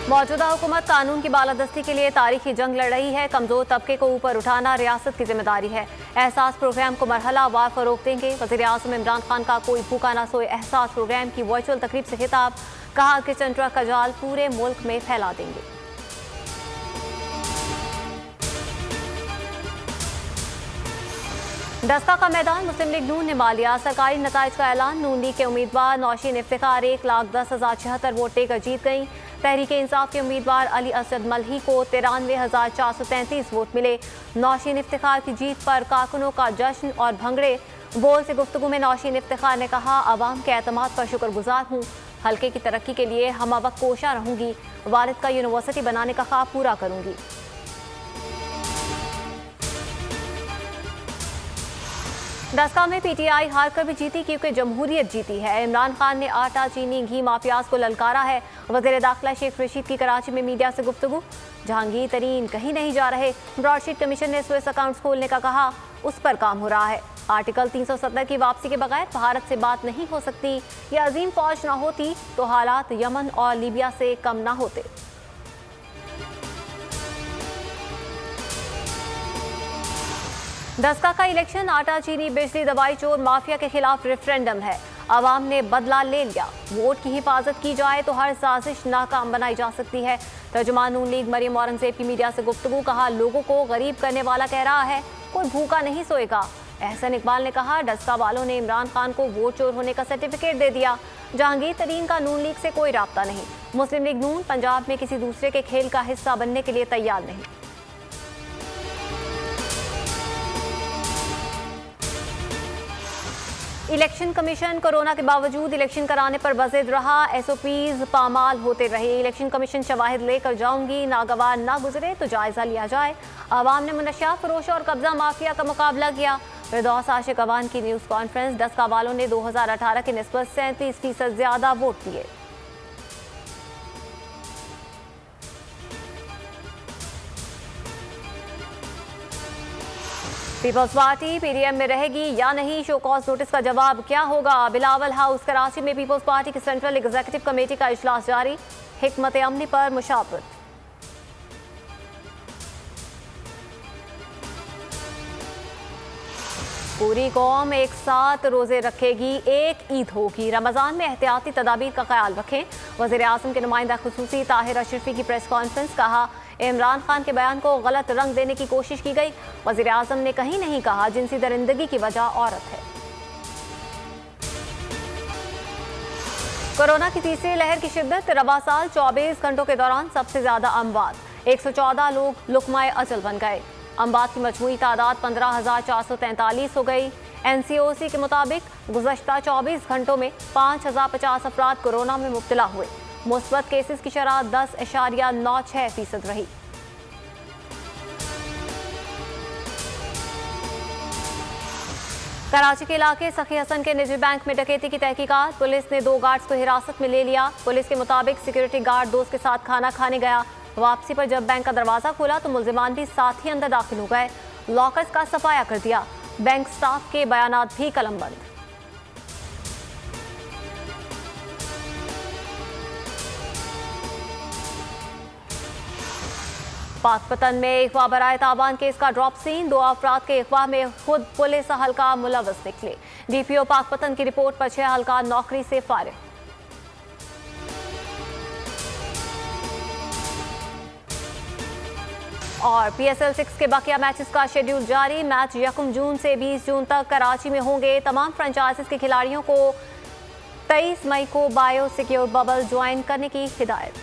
मौजूदा हुकूमत कानून की बालादस्ती के लिए तारीखी जंग लड़ रही है। कमजोर तबके को ऊपर उठाना रियासत की जिम्मेदारी है। एहसास प्रोग्राम को मरहलावार फरोग देंगे। वज़ीर आज़म इमरान खान का कोई भूखा ना सोए एहसास प्रोग्राम की वर्चुअल तकरीब से खिताब। कहा कि चंट्रक का जाल पूरे मुल्क में फैला देंगे। दस्ता का मैदान मुस्लिम लीग नून ने मालिया। सरकारी नताइज का ऐलान। नून लीग के उम्मीदवार नौशीन इफ्तिखार 1,10,076 वोट देकर जीत गईं। तहरीक इंसाफ के उम्मीदवार अली असद मलही को 93,433 वोट मिले। नौशीन इफ्तिखार की जीत पर कारकुनों का जश्न और भंगड़े। बोल से गुफ्तगू में नौशीन इफ्तिखार ने कहा, अवाम के एतमाद पर शुक्रगुजार हूँ। हल्के की तरक्की के लिए हमवक्त कोशा रहूंगी। वालिद का यूनिवर्सिटी बनाने का ख्वाब पूरा करूंगी। दस्ता में पीटीआई हार कर भी जीती क्योंकि जमहूरियत जीती है। इमरान खान ने आटा, चीनी, घी माफियाज को ललकारा है। वज़ीर दाखिला शेख रशीद की कराची में मीडिया से गुफ्तगू। जहांगीर तरीन कहीं नहीं जा रहे। ब्रॉडशीट कमीशन ने स्विस अकाउंट्स खोलने का कहा, उस पर काम हो रहा है। आर्टिकल 370 की वापसी के बगैर भारत से बात नहीं हो सकती। यह अजीम फौज ना होती तो हालात यमन और लीबिया से कम ना होते। दस्ता का इलेक्शन आटा, चीनी, बिजली, दवाई चोर माफिया के खिलाफ रेफरेंडम है। आवाम ने बदला ले लिया। वोट की हिफाजत की जाए तो हर साजिश नाकाम बनाई जा सकती है। तर्जुमान नून लीग मरियम औरंगजेब की मीडिया से गुफ्तगू। कहा, लोगों को गरीब करने वाला कह रहा है कोई भूखा नहीं सोएगा। एहसन इकबाल ने कहा, दस्ता वालों ने इमरान खान को वोट चोर होने का सर्टिफिकेट दे दिया। जहांगीर तरीन का नून लीग से कोई राब्ता नहीं। मुस्लिम लीग नून पंजाब में किसी दूसरे के खेल का हिस्सा बनने के लिए तैयार नहीं। इलेक्शन कमीशन कोरोना के बावजूद इलेक्शन कराने पर वज़ीद रहा। एसओपीज पामाल होते रहे। इलेक्शन कमीशन शवाहिद लेकर जाऊंगी, नागवार ना गुजरे तो जायजा लिया जाए। आवाम ने मुनशियात फरोश और कब्जा माफिया का मुकाबला किया। फिरदौस आशिक अवान की न्यूज़ कॉन्फ्रेंस। दस्ता वालों ने 2018 की निस्बत 37% ज्यादा वोट दिए। पीपल्स पार्टी पीडीएम में रहेगी या नहीं, शो कॉज नोटिस का जवाब क्या होगा। बिलावल हाउस कराची में पीपल्स पार्टी की सेंट्रल एग्जीक्यूटिव कमेटी का इजलास जारी। हिकमत अमली पर मुशावरत। पूरी कौम एक साथ रोजे रखेगी, एक ईद होगी। रमजान में एहतियाती तदाबीर का ख्याल रखें। वज़ीर आज़म के नुमाइंदा खुसूसी ताहिर अशरफी की प्रेस कॉन्फ्रेंस। कहा, इमरान खान के बयान को गलत रंग देने की कोशिश की गई। वज़ीर आज़म ने कहीं नहीं कहा जिनसी दरिंदगी की वजह औरत है। कोरोना की तीसरी लहर की शिद्दत। रवा साल 24 घंटों के दौरान सबसे ज्यादा अमवात। 114 लोग लुकमाए अजल बन गए। अमवात की मजमूई तादाद 15,443 हो गई। एनसीओसी के मुताबिक गुज़श्ता 24 घंटों में 5,050 अफराद कोरोना में मुब्तला हुए। मुस्बत केसेस की शरह 10.96% रही। कराची के इलाके सखी हसन के निजी बैंक में डकैती की तहकीकात। पुलिस ने 2 गार्ड्स को हिरासत में ले लिया। पुलिस के मुताबिक सिक्योरिटी गार्ड दोस्त के साथ खाना खाने गया। वापसी पर जब बैंक का दरवाजा खोला तो मुल्जिमान भी साथ ही अंदर दाखिल हो गए। लॉकर्स का सफाया कर दिया। बैंक स्टाफ के बयानात भी कलमबंद। पाकपतन में अगवा बराए ताबान केस का ड्रॉप सीन। 2 अफराद के अगवा में खुद पुलिस हल्का मुलव्वस निकले। डीपीओ पाकपतन की रिपोर्ट पर 6 हल्का नौकरी से फारिग। और PSL 6 के बाकिया मैचेस का शेड्यूल जारी। मैच 1 जून से 20 जून तक कराची में होंगे। तमाम फ्रेंचाइजीज के खिलाड़ियों को 23 मई को बायो सिक्योर बबल ज्वाइन करने की हिदायत।